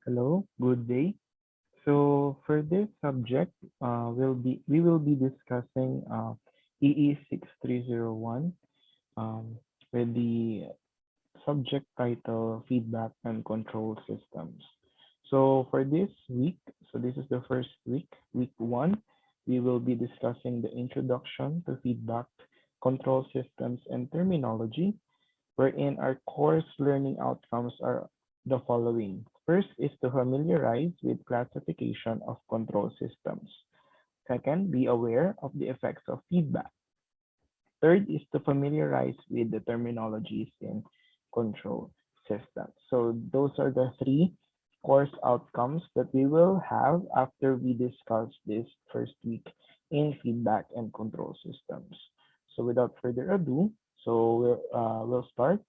Hello, good day. So for this subject, we will be discussing EE 6301 um, with the subject title Feedback and Control Systems. So for this week, so this is the first week, week one, we will be discussing the introduction to feedback, control systems, and terminology, wherein our course learning outcomes are the following. First is to familiarize with classification of control systems. Second, be aware of the effects of feedback. Third is to familiarize with the terminologies in control systems. So those are the three course outcomes that we will have after we discuss this first week in feedback and control systems. So without further ado, we'll start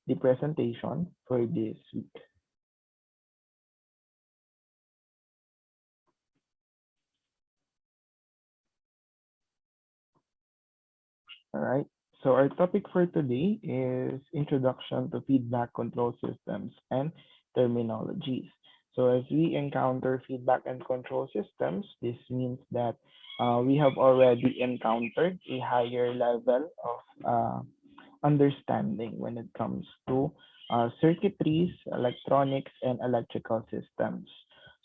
the presentation for this week. All right. So our topic for today is Introduction to Feedback Control Systems and Terminologies. So as we encounter feedback and control systems, this means that we have already encountered a higher level of understanding when it comes to circuitries, electronics, and electrical systems.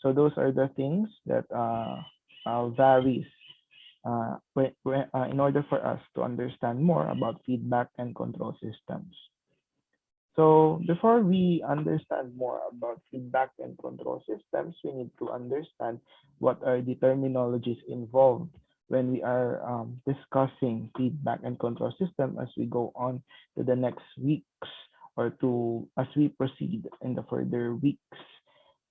So those are the things that varies in order for us to understand more about feedback and control systems. So before we understand more about feedback and control systems, we need to understand what are the terminologies involved when we are discussing feedback and control system as we go on to the next weeks or to as we proceed in the further weeks.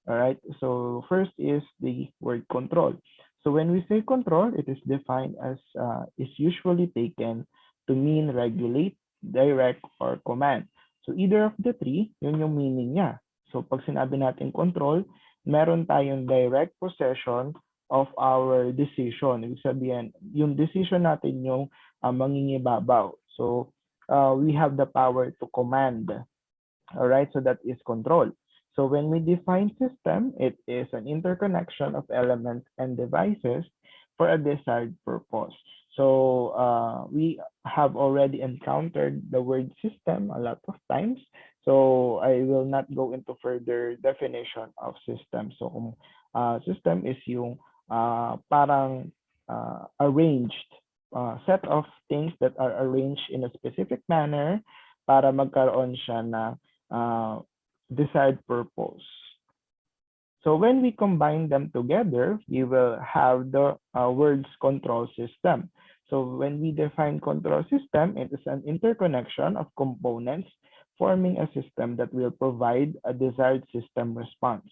All right. So first is the word control. So when we say control, it is defined as is usually taken to mean regulate, direct, or command. So either of the three, yun yung meaning niya. So pag sinabi natin control, meron tayong direct possession of our decision. Ibig sabihin, yung decision natin yung mangingibabaw. So we have the power to command. All right, so that is control. So when we define system, it is an interconnection of elements and devices for a desired purpose. So we have already encountered the word system a lot of times. So I will not go into further definition of system. So system is yung parang arranged set of things that are arranged in a specific manner para magkaroon siya na desired purpose. So when we combine them together, we will have the words control system. So when we define control system, it is an interconnection of components forming a system that will provide a desired system response.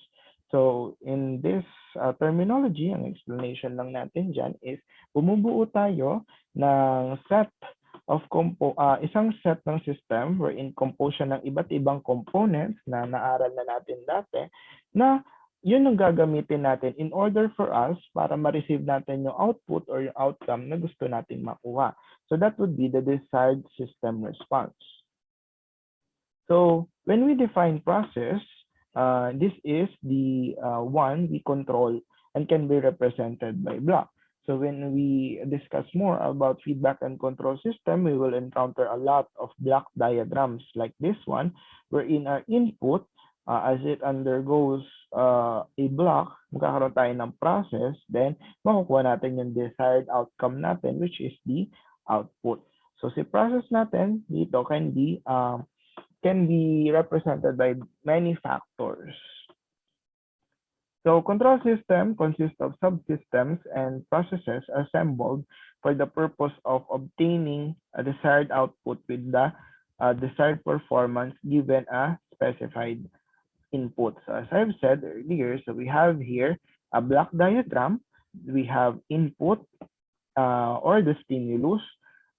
So in this terminology, ang explanation lang natin dyan is bumubuo tayo ng set of isang set ng system wherein composed siya ng iba't ibang components na naaral na natin dati na yun ang gagamitin natin in order for us para ma-receive natin yung output or yung outcome na gusto natin makuha. So that would be the desired system response. So when we define process, this is the one we control and can be represented by block. So when we discuss more about feedback and control system, we will encounter a lot of block diagrams like this one, wherein our input, as it undergoes a block, magkakaroon tayo ng process, then makukuha natin yung desired outcome natin, which is the output. So si process natin dito can be represented by many factors. So control system consists of subsystems and processes assembled for the purpose of obtaining a desired output with the desired performance given a specified input. So as I've said earlier, so we have here a block diagram. We have input or the stimulus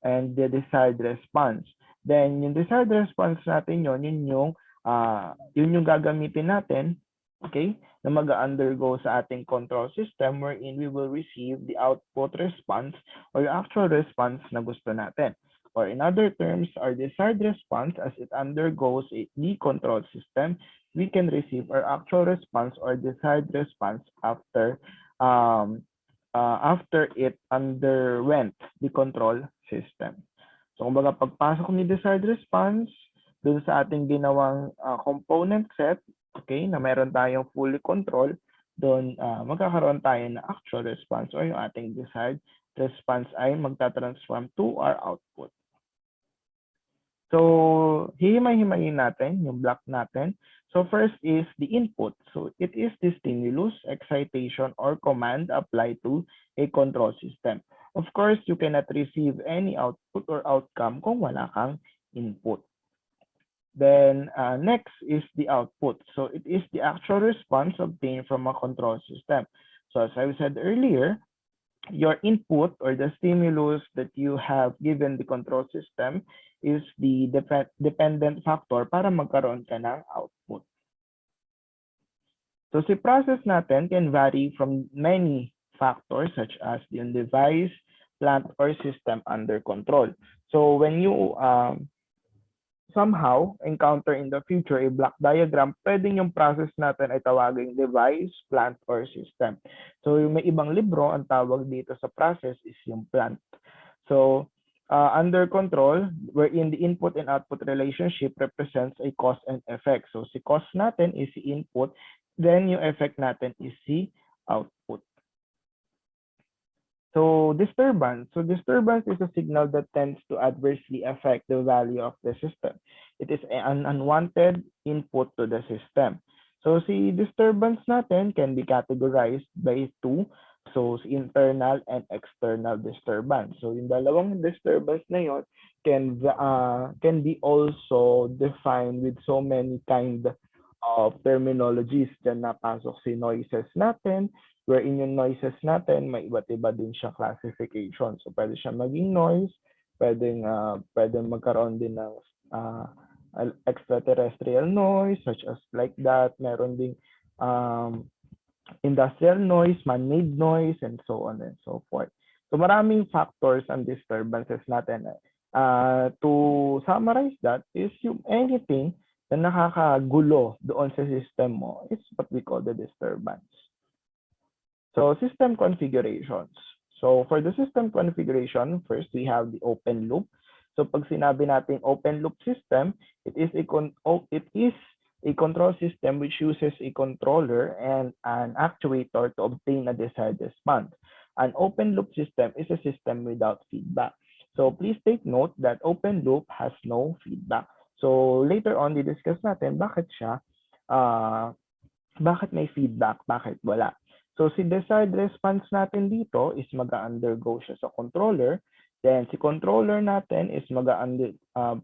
and the desired response. Then yung desired response natin yun yung gagamitin natin, okay, na mag-undergo sa ating control system wherein we will receive the output response or the actual response na gusto natin. or in other terms, our desired response as it undergoes the control system, we can receive our actual response or desired response after it underwent the control system. So, kumbaga, pagpasok ni desired response dun sa ating ginawang component set, okay, na meron tayong fully control, doon magkakaroon tayo ng actual response or yung ating desired response ay magta-transform to our output. So, hihimay-himayin natin yung block natin. So, first is the input. So, it is the stimulus, excitation, or command applied to a control system. Of course, you cannot receive any output or outcome kung wala kang input. Then, next is the output. So, it is the actual response obtained from a control system. So, as I said earlier, your input or the stimulus that you have given the control system is the dependent factor para magkaroon ka ng output. So si process natin can vary from many factors such as the device, plant, or system under control. So when you somehow encounter in the future a block diagram, pwedeng yung process natin ay tawagin device, plant, or system. So yung may ibang libro, ang tawag dito sa process is yung plant. So under control, wherein the input and output relationship represents a cause and effect. So si cause natin is si input, then yung effect natin is si output. So disturbance. So disturbance is a signal that tends to adversely affect the value of the system. It is an unwanted input to the system. So si disturbance natin can be categorized by two. So si internal and external disturbance. So yung dalawang disturbance na yun can be also defined with so many kind of terminologies. Diyan napasok si noises natin, wherein yung noises natin, may iba't iba din siya classification. So, pwede siya maging noise, pwedeng magkaroon din ng extraterrestrial noise, such as like that. Meron ding industrial noise, man-made noise, and so on and so forth. So, maraming factors and disturbances natin. To summarize that is yung anything na nakakagulo doon sa system mo is what we call the disturbance. So system configurations. So for the system configuration, first we have the open loop. So pag sinabi natin open loop system, it is a control system which uses a controller and an actuator to obtain a desired response. An open loop system is a system without feedback. So please take note that open loop has no feedback. So later on, di-discuss natin bakit may feedback, bakit wala. So si desired response natin dito is mag-undergo siya sa controller. Then si controller natin is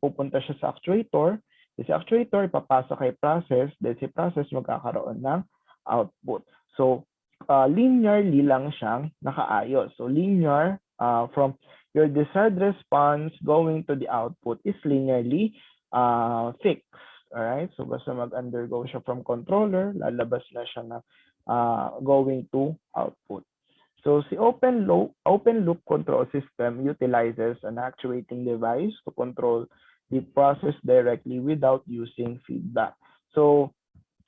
pupunta siya sa actuator. Si actuator ipapasok kay process. Then si process magkakaroon ng output. So linearly lang siyang nakaayos. So linear from your desired response going to the output is linearly fixed. Alright? So basta mag-undergo siya from controller, lalabas na siya na going to output. So si open loop control system utilizes an actuating device to control the process directly without using feedback. So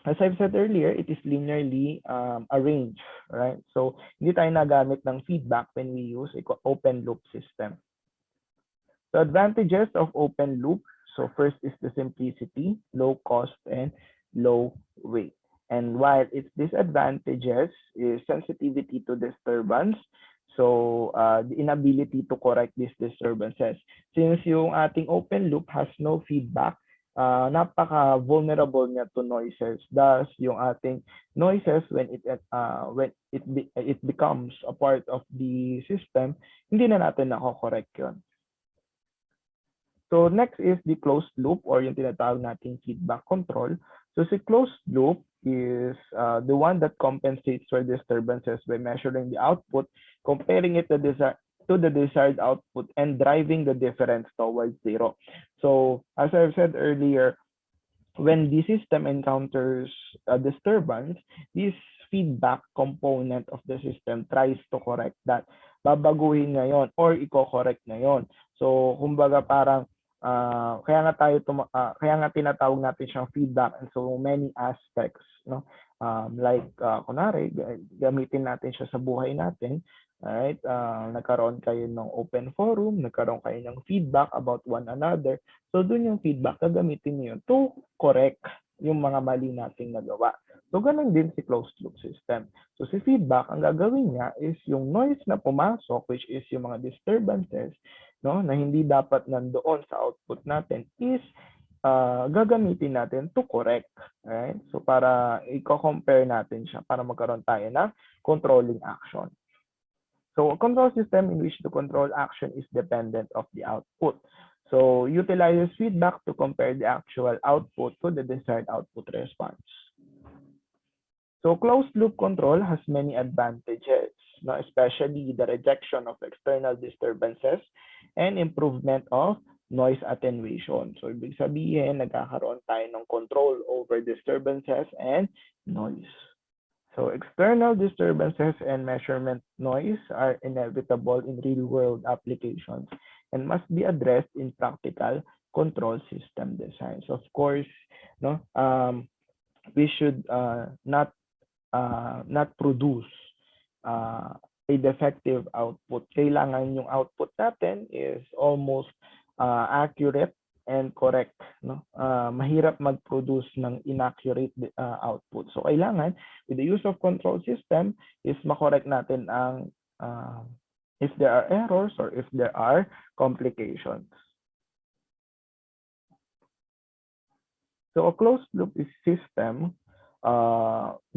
as I've said earlier, it is linearly arranged, right? So hindi tayo nagamit ng feedback when we use an open loop system. The advantages of open loop. So first is the simplicity, low cost, and low weight. And while its disadvantages is sensitivity to disturbance, so the inability to correct these disturbances. Since yung ating open loop has no feedback, napaka-vulnerable niya to noises. Thus, yung ating noises, when it becomes a part of the system, hindi na natin nako-correct yun. So next is the closed loop or yung tinatawag nating feedback control. So si closed loop is the one that compensates for disturbances by measuring the output, comparing it to the desired output, and driving the difference towards zero. So as I've said earlier, when the system encounters a disturbance, this feedback component of the system tries to correct that. Babaguhin na yon or i-correct na yon. So, kumbaga parang kaya nga tinatawag natin siyang feedback in so many aspects, no? Kunwari, gamitin natin siya sa buhay natin. Alright, nagkaroon kayo ng open forum, nagkaroon kayo ng feedback about one another. So, dun yung feedback, gagamitin niyo to correct yung mga mali nating nagawa. So, ganun din si closed loop system. So, si feedback, ang gagawin niya is yung noise na pumasok, which is yung mga disturbances, no, na hindi dapat nandoon sa output natin, is gagamitin natin to correct. Right? So, para i-compare natin siya para magkaroon tayo ng controlling action. So, a control system in which the control action is dependent of the output. So, utilizes feedback to compare the actual output to the desired output response. So, closed loop control has many advantages, no? Especially the rejection of external disturbances and improvement of noise attenuation. So, ibig sabihin, nagkakaroon tayo ng control over disturbances and noise. So external disturbances and measurement noise are inevitable in real-world applications and must be addressed in practical control system design. So of course, no, we should not produce a defective output. Kailangan yung output natin is almost accurate and correct, no? Mahirap mag-produce ng inaccurate output. So kailangan with the use of control system is makorek natin ang if there are errors or if there are complications. So a closed loop system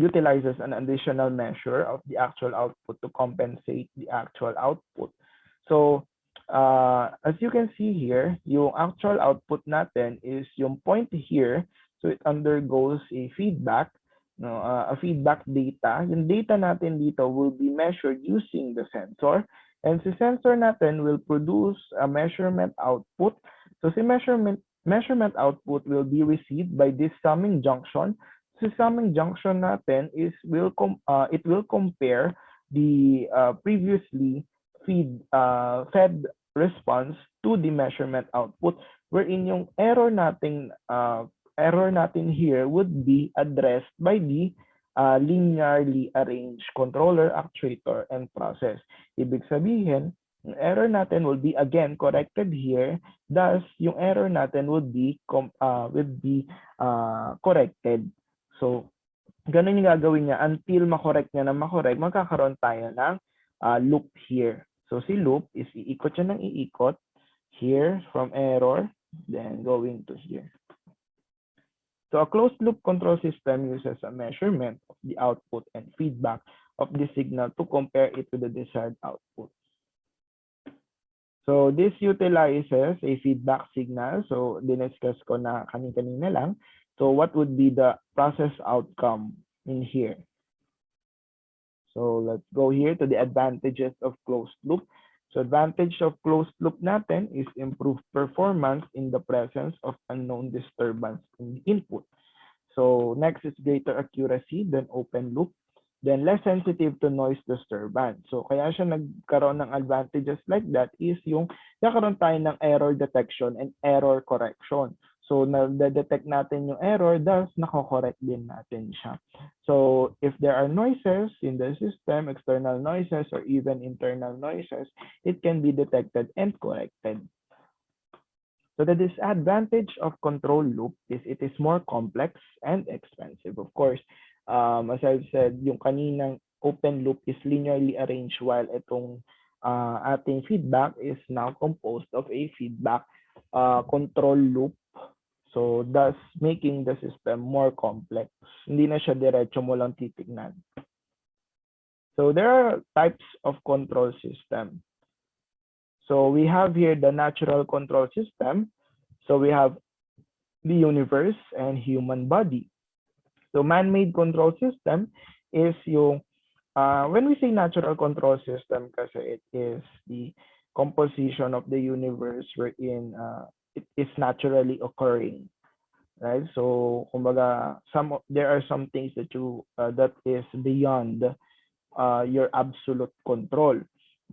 utilizes an additional measure of the actual output to compensate the actual output. So as you can see here, yung actual output natin is yung point here. So it undergoes a feedback, no, a feedback data. Yung data natin dito will be measured using the sensor. And si sensor natin will produce a measurement output. So si measurement output will be received by this summing junction. So summing junction natin is it will compare the previously fed response to the measurement output, wherein yung error natin here would be addressed by the linearly arranged controller, actuator, and process. Ibig sabihin, yung error natin will be again corrected here. Thus, yung error natin would be corrected. So, ganun yung gagawin niya until makorek niya na makorek, magkakaroon tayo ng loop here. So, si loop is iikot siya ng iikot here from error, then going to here. So, a closed loop control system uses a measurement of the output and feedback of the signal to compare it to the desired output. So, this utilizes a feedback signal. So, diniscuss ko na kanina lang. So, what would be the process outcome in here? So, let's go here to the advantages of closed loop. So, advantage of closed loop natin is improved performance in the presence of unknown disturbance in the input. So, next is greater accuracy than open loop. Then, less sensitive to noise disturbance. So, kaya siya nagkaroon ng advantages like that is yung nagkaroon tayo ng error detection and error correction. So, na-detect natin yung error, thus, nako-correct din natin siya. So, if there are noises in the system, external noises, or even internal noises, it can be detected and corrected. So, the disadvantage of control loop is it is more complex and expensive. Of course, as I've said, yung kaninang open loop is linearly arranged while itong ating feedback is now composed of a feedback control loop. So, thus making the system more complex. Hindi na siya diretso mo lang titignan. So, there are types of control system. So, we have here the natural control system. So, we have the universe and human body. So, man-made control system is yung, when we say natural control system kasi it is the composition of the universe wherein it is naturally occurring, right? So, kumbaga, there are some things that that is beyond your absolute control.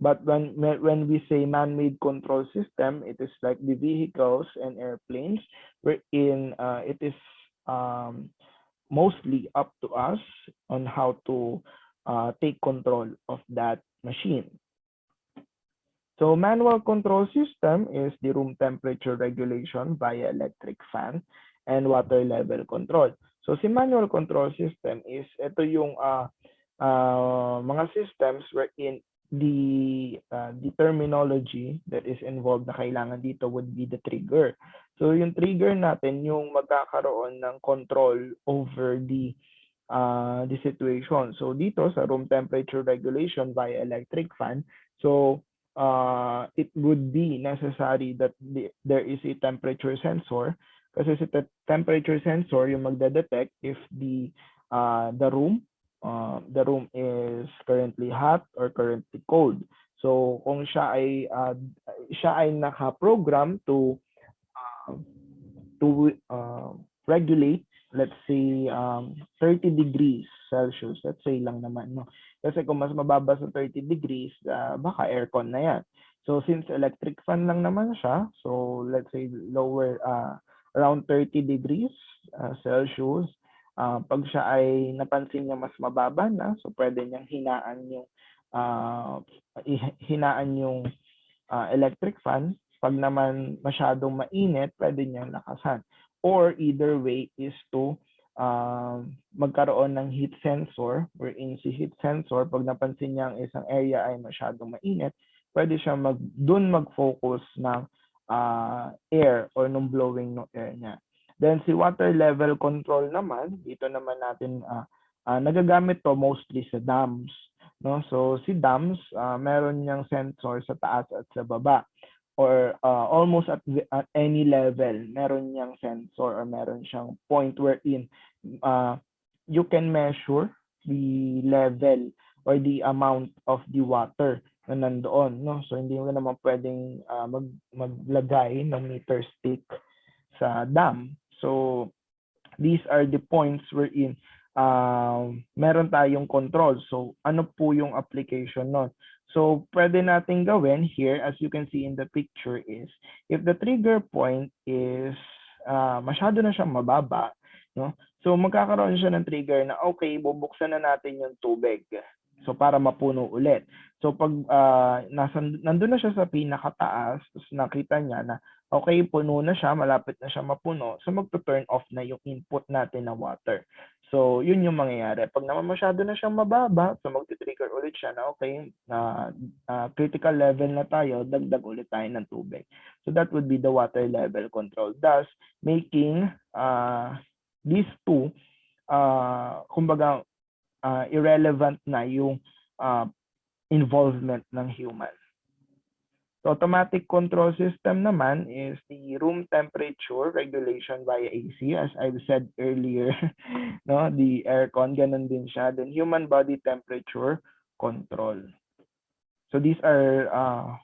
But when we say man-made control system, it is like the vehicles and airplanes, wherein it is um, mostly up to us on how to take control of that machine. So manual control system is the room temperature regulation via electric fan and water level control. So si manual control system is ito yung mga systems wherein the terminology that is involved na kailangan dito would be the trigger. So yung trigger natin yung magkakaroon ng control over the situation. So dito sa room temperature regulation via electric fan, so it would be necessary that there is a temperature sensor kasi si temperature sensor yung magde-detect if the room is currently hot or currently cold. So kung siya ay naka-program uh, regulate, let's say 30 degrees Celsius, let's say lang naman, no? Kasi kung mas mababa sa 30 degrees, baka aircon na yan. So since electric fan lang naman siya, so let's say lower, around 30 degrees Celsius, pag siya ay napansin niya mas mababa na, so pwede niyang uh, hinaan yung electric fan. Pag naman masyadong mainit, pwede niyang lakasan. Or either way is to magkaroon ng heat sensor, wherein si heat sensor, pag napansin niya ang isang area ay masyadong mainit, pwede siya dun mag-focus ng air or nung blowing ng air niya. Then si water level control naman, dito naman natin nagagamit to mostly sa dams. No? So si dams, meron niyang sensor sa taas at sa baba, or almost at any level, meron niyang sensor or meron siyang point wherein you can measure the level or the amount of the water na nandoon, no? So hindi mo naman pwedeng maglagay ng meter stick sa dam. So these are the points wherein meron tayong control. So ano po yung application nun? So pwede nating gawin here, as you can see in the picture, is if the trigger point is masyado na siyang mababa, no? So magkakaroon siya ng trigger na okay, bubuksan na natin yung tubig. So para mapuno ulit. So pag nandun na siya sa pinakataas, tapos nakita niya na okay, puno na siya, malapit na siya mapuno, so magto-turn off na yung input natin na water. So, yun yung mangyayari. Pag naman masyado na siyang mababa, so magti-trigger ulit siya na okay, critical level na tayo, dagdag ulit tayo ng tubig. So, that would be the water level control. Thus, making these two, kumbaga, irrelevant na yung involvement ng human. The automatic control system naman is the room temperature regulation via AC, as I've said earlier. No, the aircon, ganun din siya. Then human body temperature control. So these are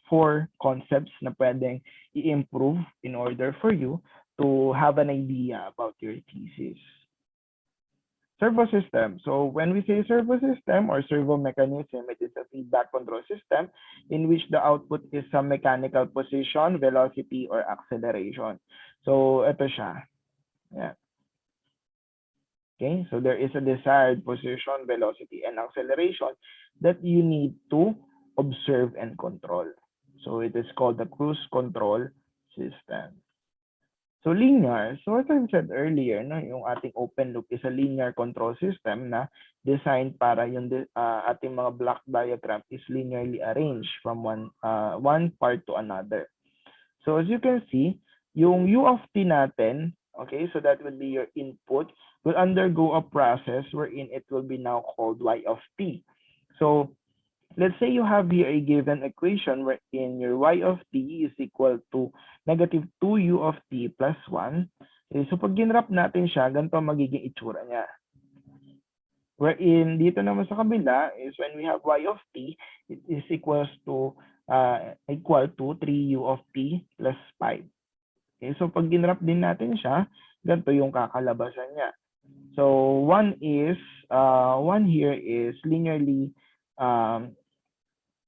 4 concepts na pwedeng i-improve in order for you to have an idea about your thesis. Servo system. So when we say servo system or servo mechanism, it is a feedback control system in which the output is some mechanical position, velocity, or acceleration. So ito siya. Yeah. Okay, so there is a desired position, velocity, and acceleration that you need to observe and control. So it is called the cruise control system. So linear, so as I said earlier, no, yung ating open loop is a linear control system na designed para yung ating mga block diagram is linearly arranged from one part to another. So as you can see, yung U of t natin, okay, so that will be your input, will undergo a process wherein it will be now called Y of t. So let's say you have here a given equation wherein your Y of t is equal to negative 2U of t plus 1. Okay, so pag ginrap natin siya, ganito magiging itsura niya. Wherein dito naman sa kabila is when we have Y of t, it is equal to 3U of t plus 5. Okay, so pag ginrap din natin siya, ganito yung kakalabasan niya. So one here is linearly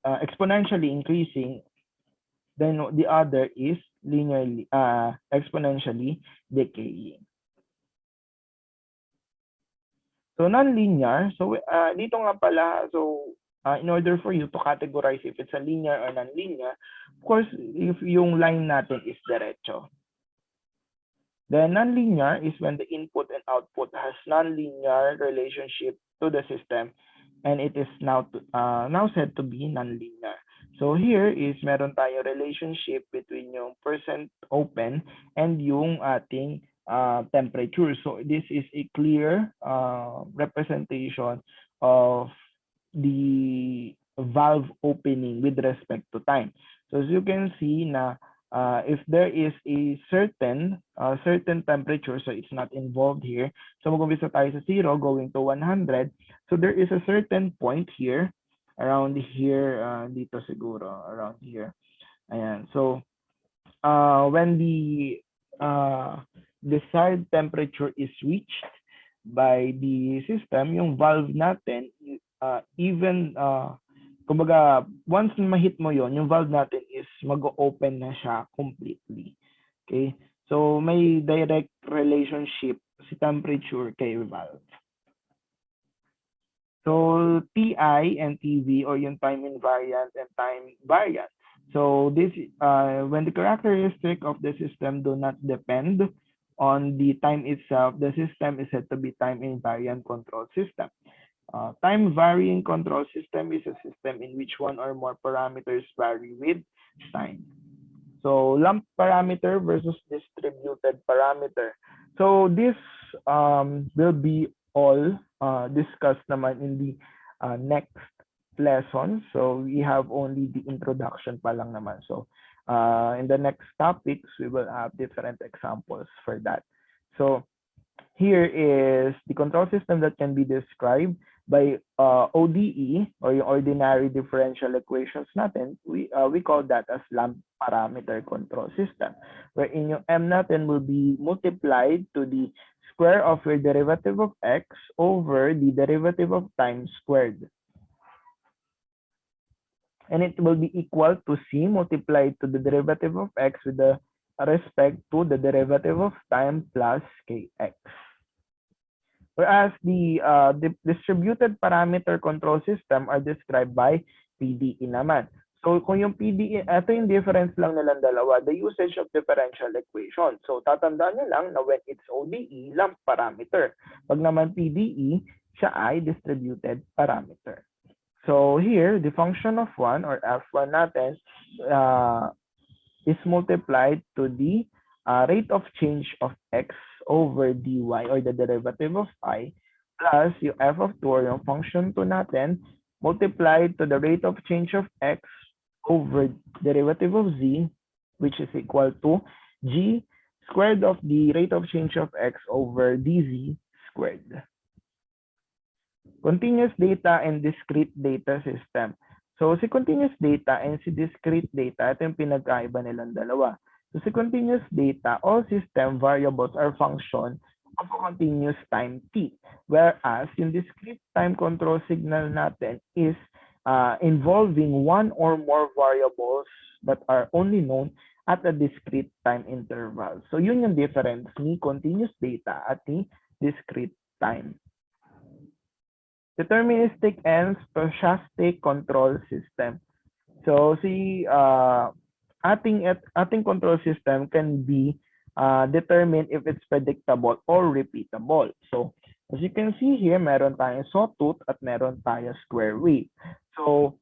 exponentially increasing, then the other is linearly exponentially decaying. So nonlinear, so dito nga pala, so in order for you to categorize if it's a linear or nonlinear, of course, if yung line natin is derecho. Then nonlinear is when the input and output has nonlinear relationship to the system, and it is now said to be nonlinear. So here is meron tayong relationship between yung percent open and yung ating temperature. So this is a clear representation of the valve opening with respect to time. So as you can see na if there is a certain temperature, so it's not involved here. So mag-umpisa tayo sa 0 going to 100. So there is a certain point here, around here, dito siguro, around here. Ayan. So when the desired temperature is reached by the system, yung valve natin, kumbaga, once ma-hit mo yon, yung valve natin is mag-open na siya completely. Okay? So, may direct relationship si temperature kay valve. So, TI and TV, or yung time invariant and time variant. So, this when the characteristic of the system do not depend on the time itself, the system is said to be time invariant control system. Time varying control system is a system in which one or more parameters vary with time. So lump parameter versus distributed parameter. So this will be all discussed naman in the next lesson. So we have only the introduction pa lang naman. So in the next topics, we will have different examples for that. So here is the control system that can be described by ODE, or yung ordinary differential equations natin. We call that as lump parameter control system, wherein yung M natin will be multiplied to the square of your derivative of x over the derivative of time squared. And it will be equal to C multiplied to the derivative of x with the respect to the derivative of time plus kx. Whereas the distributed parameter control system are described by PDE naman. So kung yung PDE, ito yung difference lang nilang dalawa, the usage of differential equation. So tatandaan nyo lang na when it's ODE, lump parameter. Pag naman PDE, siya ay distributed parameter. So here, the function of 1 or f1 natin is multiplied to the rate of change of x over dy, or the derivative of I, plus yung f of 2 or yung function 2 natin multiplied to the rate of change of x over derivative of z, which is equal to g squared of the rate of change of x over dz squared. Continuous data and discrete data system. So si continuous data and si discrete data, ito yung pinagkaiba nilang dalawa. So si continuous data, all system variables are function of a continuous time t. Whereas yung discrete time control signal natin is involving one or more variables that are only known at a discrete time interval. So yun yung difference ni continuous data at ni discrete time. Deterministic and stochastic control system. So si ating control system can be determined if it's predictable or repeatable. So as you can see here, meron tayong sawtooth at meron tayong square wave. So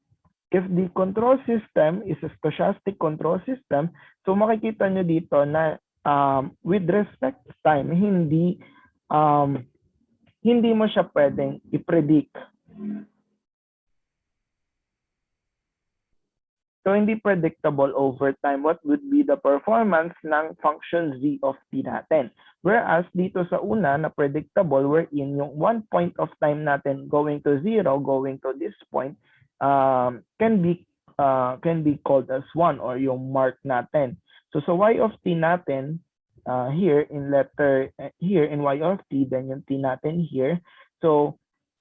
if the control system is a stochastic control system, so makikita nyo dito na with respect to time, hindi mo siya pwedeng i-predict. So, hindi predictable over time what would be the performance ng function z of t natin. Whereas, dito sa una na predictable, wherein yung one point of time natin going to 0, going to this point, can be called as 1 or yung mark natin. So, sa y of t natin, here in y of t, then yung t natin here. So,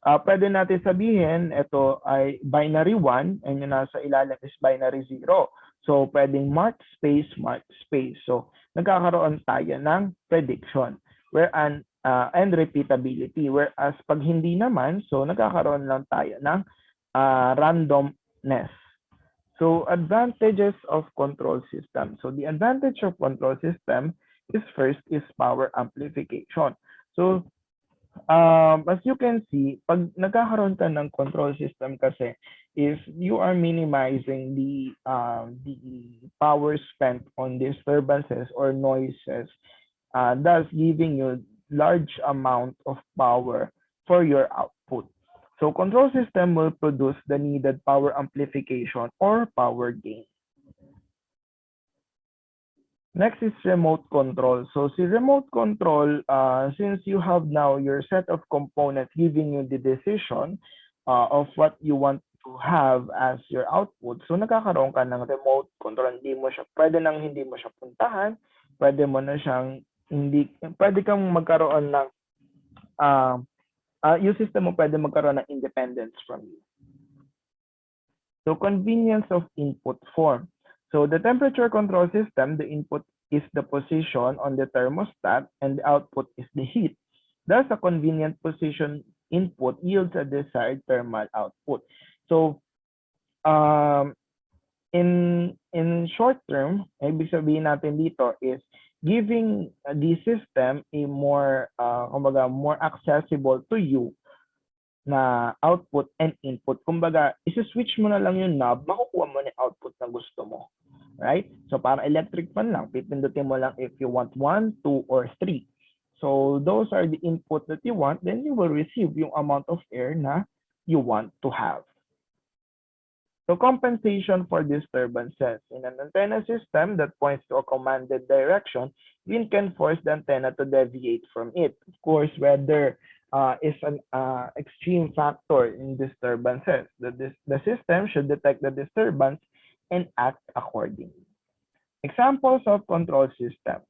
Pwede natin sabihin, ito ay binary 1 and yung nasa ilalim is binary 0. So, pwedeng mark space, mark space. So, nagkakaroon tayo ng prediction and repeatability. Whereas, pag hindi naman, so nagkakaroon lang tayo ng randomness. So, advantages of control system. So, the advantage of control system is first is power amplification. So, as you can see, pag nagkakaroon ka ng control system kasi, if you are minimizing the power spent on disturbances or noises, thus giving you large amount of power for your output. So control system will produce the needed power amplification or power gain. Next is remote control. So si remote control, since you have now your set of components giving you the decision of what you want to have as your output, so nagkakaroon ka ng remote control. Hindi mo siya puntahan, pwede mo na siyang, pwede kang magkaroon ng, yung system mo pwede magkaroon ng independence from you. So convenience of input form. So the temperature control system, the input is the position on the thermostat and the output is the heat. Thus, a convenient position input yields a desired thermal output. So, in short term, ibig sabihin natin dito is giving the system a more, more accessible to you na output and input. Kumbaga, isi-switch mo na lang yung knob, makukuha mo na yung output na gusto mo. Right? So, para electric fan lang, pipindutin mo lang if you want 1, 2, or 3. So, those are the input that you want, then you will receive yung amount of air na you want to have. So, compensation for disturbances. In an antenna system that points to a commanded direction, wind can force the antenna to deviate from it. Of course, weather is an extreme factor in disturbances. The system should detect the disturbance and act accordingly. Examples of control systems.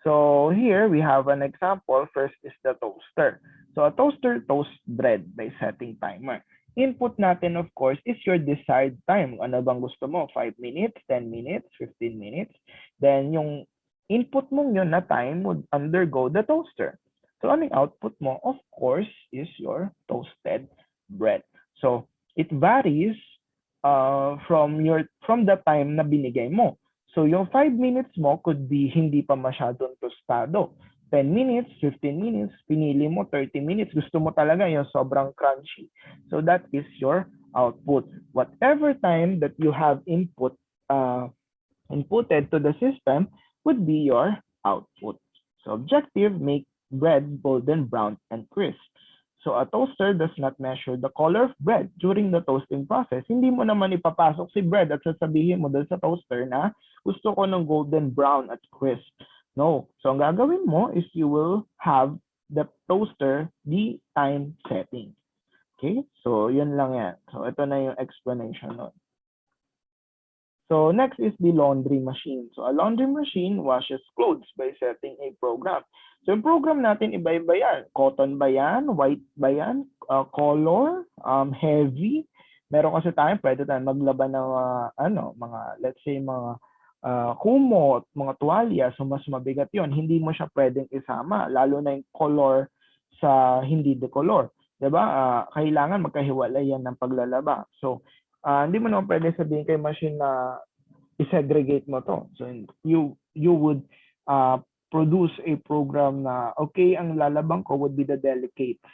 So here we have an example. First is the toaster. So a toaster toasts bread by setting timer. Input natin, of course, is your desired time. Ano bang gusto mo? 5 minutes, 10 minutes, 15 minutes. Then yung input mong yun na time would undergo the toaster. So anong output mo? Of course, is your toasted bread. So it varies from the time na binigay mo. So yung 5 minutes mo could be hindi pa masyadong tostado. 10 minutes, 15 minutes, pinili mo 30 minutes, gusto mo talaga yung sobrang crunchy. So that is your output. Whatever time that you have inputted to the system would be your output. So objective, make bread golden brown and crisp. So a toaster does not measure the color of bread during the toasting process. Hindi mo naman ipapasok si bread at sasabihin mo dun sa toaster na gusto ko ng golden brown at crisp. No. So ang gagawin mo is you will have the toaster the time setting. Okay? So yun lang yan. So ito na yung explanation nun. So next is the laundry machine. So a laundry machine washes clothes by setting a program. So yung program natin iba-iba yan. Cotton ba yan? White ba yan? Color? Heavy? Meron kasi tayo, pwede tayo maglaban ng mga, let's say, mga kumot, mga tuwalya. So mas mabigat yon. Hindi mo siya pwedeng isama. Lalo na yung color sa hindi decolor. Diba? Kailangan magkahiwalay yan ng paglalaba. So, hindi mo naman pwede sabihin kay machine na i-segregate mo to. So you would produce a program na okay, ang lalabang ko would be the delicates.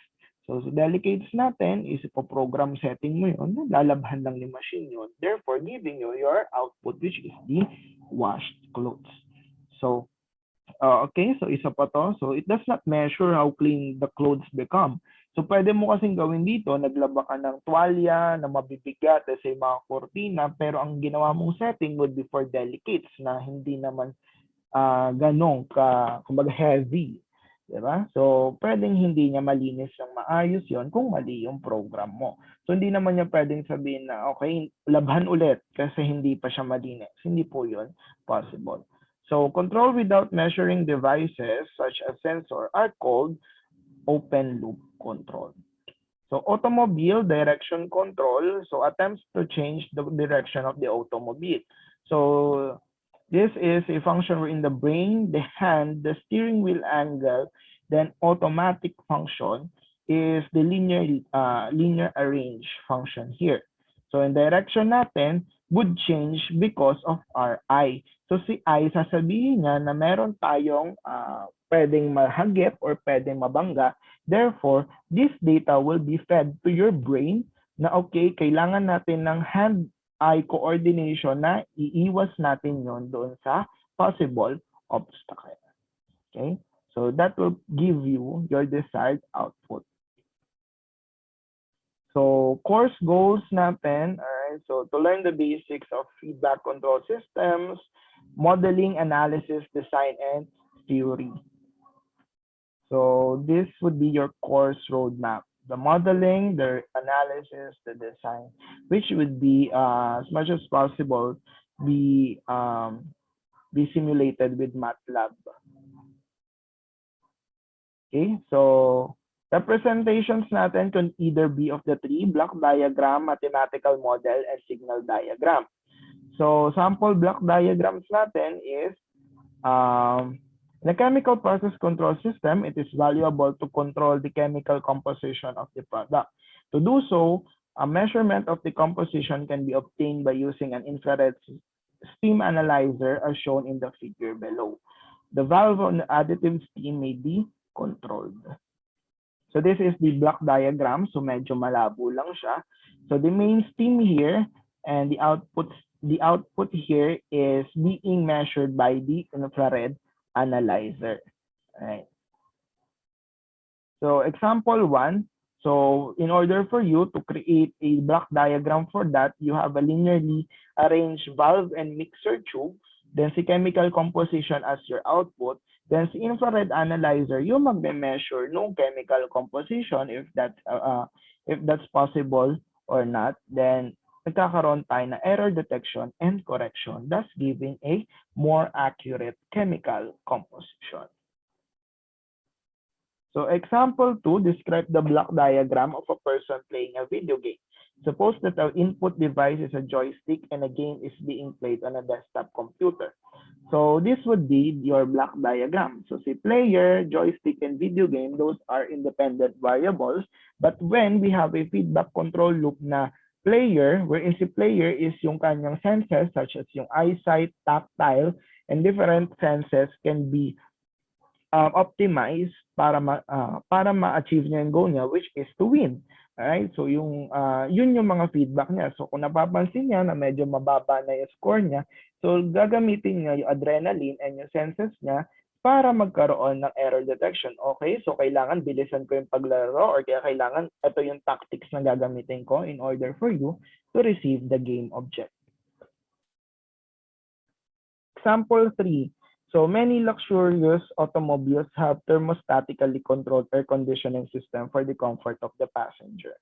So delicates natin is ipo-program setting mo yun, lalabhan lang ni machine yun. Therefore, giving you your output which is the washed clothes. So okay, so isa pa to. So it does not measure how clean the clothes become. So pwede mo kasing gawin dito, naglaba ka ng tuwalya na mabibigat, say mga kortina, pero ang ginawa mong setting would be for delicates na hindi naman ganong kumbaga heavy. Diba? So pwedeng hindi niya malinis ng maayos yon kung mali yung program mo. So hindi naman niya pwedeng sabihin na okay, labhan ulit kasi hindi pa siya malinis. Hindi po yun possible. So control without measuring devices such as sensor are called open loop control. So automobile direction control, so attempts to change the direction of the automobile. So this is a function where in the brain, the hand, the steering wheel angle, then automatic function is the linear arrange function here. So in direction natin would change because of our eye. So si eye, sasabihin niya na meron tayong pwedeng mahagip or pwedeng mabangga. Therefore, this data will be fed to your brain na okay, kailangan natin ng hand-eye coordination na iiwas natin yon doon sa possible obstacle. Okay? So that will give you your desired output. So course goals natin, alright, so to learn the basics of feedback control systems, modeling, analysis, design, and theory. So this would be your course roadmap. The modeling, the analysis, the design, which would be as much as possible be simulated with MATLAB. Okay, so representations natin can either be of the three: block diagram, mathematical model, and signal diagram. So sample block diagrams natin is in a chemical process control system, it is valuable to control the chemical composition of the product. To do so, a measurement of the composition can be obtained by using an infrared steam analyzer as shown in the figure below. The valve on the additive steam may be controlled. So this is the block diagram. So medyo malabo lang siya. So the main steam here and the output here is being measured by the infrared analyzer. All right. So example 1. So in order for you to create a block diagram for that, you have a linearly arranged valve and mixer tube, then si chemical composition as your output, then si infrared analyzer, yung magme-measure no chemical composition if that's possible or not, then nagkakaroon tayo na error detection and correction, thus giving a more accurate chemical composition. So example 2, describe the block diagram of a person playing a video game. Suppose that our input device is a joystick and a game is being played on a desktop computer. So this would be your block diagram. So si player, joystick, and video game, those are independent variables. But when we have a feedback control loop na player, wherein si player is yung kanyang senses such as yung eyesight, tactile, and different senses can be optimize para ma-achieve niya yung goal niya, which is to win. Alright? So yun yung mga feedback niya. So kung napapansin niya na medyo mababa na yung score niya, so gagamitin niya yung adrenaline and yung senses niya para magkaroon ng error detection. Okay? So kailangan bilisan ko yung paglaro or kaya kailangan ito yung tactics na gagamitin ko in order for you to receive the game object. Example 3. So many luxurious automobiles have thermostatically controlled air conditioning system for the comfort of the passenger.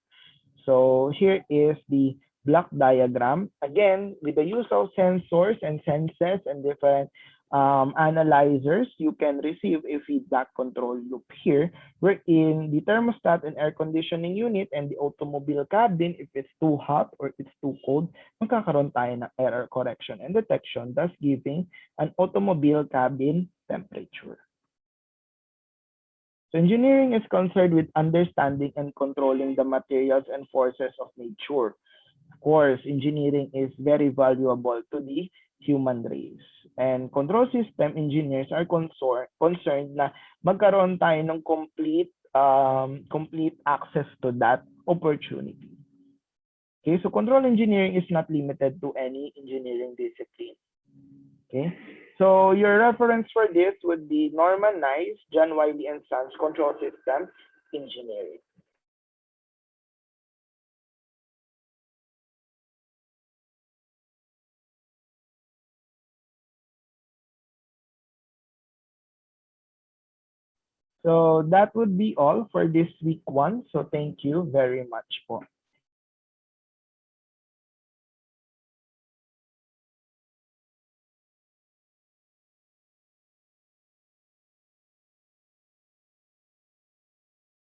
So here is the block diagram. Again, with the use of sensors and senses and different analyzers, you can receive a feedback control loop here, wherein the thermostat and air conditioning unit and the automobile cabin, if it's too hot or it's too cold, magkakaroon tayo ng error correction and detection, thus giving an automobile cabin temperature. So engineering is concerned with understanding and controlling the materials and forces of nature. Of course, engineering is very valuable to the human race. And control system engineers are concerned na magkaroon tayo ng complete access to that opportunity. Okay, so control engineering is not limited to any engineering discipline. Okay, so your reference for this would be Norman Nice, John Wiley and Sons, Control Systems Engineering. So that would be all for this week 1. So thank you very much po.